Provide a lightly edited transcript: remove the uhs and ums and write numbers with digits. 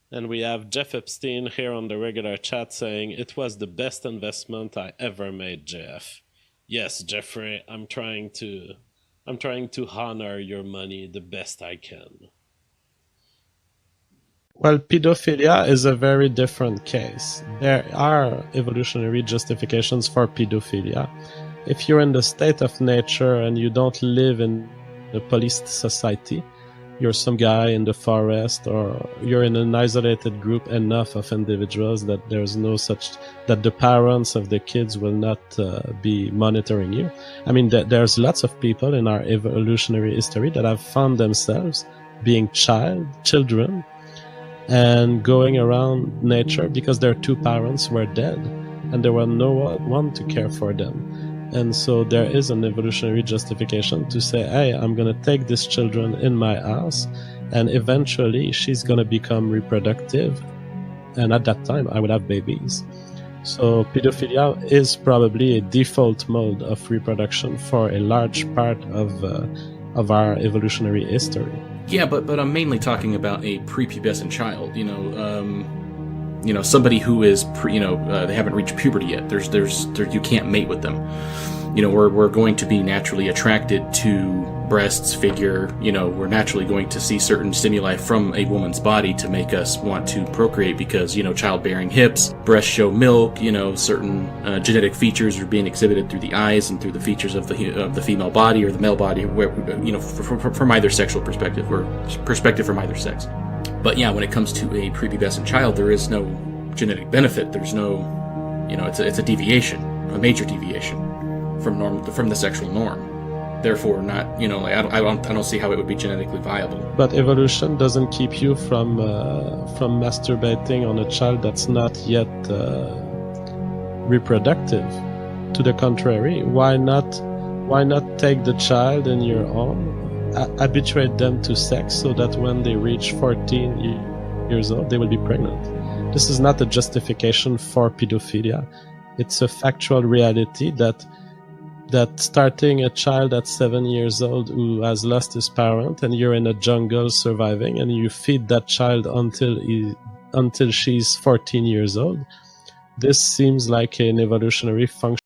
And we have Jeff Epstein here on the regular chat saying, "It was the best investment I ever made, Jeff." Yes, Jeffrey, I'm trying to honor your money the best I can. Well, pedophilia is a very different case. There are evolutionary justifications for pedophilia. If you're in the state of nature and you don't live in a policed society, you're some guy in the forest, or you're in an isolated group enough of individuals that there's no such, that the parents of the kids will not be monitoring you. I mean, there's lots of people in our evolutionary history that have found themselves being children and going around nature because their two parents were dead and there were no one to care for them. And so there is an evolutionary justification to say, hey, I'm going to take this children in my house, and eventually she's going to become reproductive. And at that time, I would have babies. So pedophilia is probably a default mode of reproduction for a large part of our evolutionary history. Yeah, but I'm mainly talking about a prepubescent child. Somebody who is they haven't reached puberty yet. You can't mate with them. We're going to be naturally attracted to breasts, figure. We're naturally going to see certain stimuli from a woman's body to make us want to procreate because childbearing hips, breasts show milk. Certain genetic features are being exhibited through the eyes and through the features of the female body or the male body, where from either sexual perspective or perspective from either sex. But yeah, when it comes to a prepubescent child, there is no genetic benefit. There's no, it's a deviation, a major deviation from the sexual norm. Therefore, not, I don't see how it would be genetically viable. But evolution doesn't keep you from masturbating on a child that's not yet reproductive. To the contrary, why not take the child in your own? Habituate them to sex so that when they reach 14 years old, they will be pregnant. This is not a justification for pedophilia. It's a factual reality that starting a child at 7 years old who has lost his parent, and you're in a jungle surviving, and you feed that child until she's 14 years old, this seems like an evolutionary function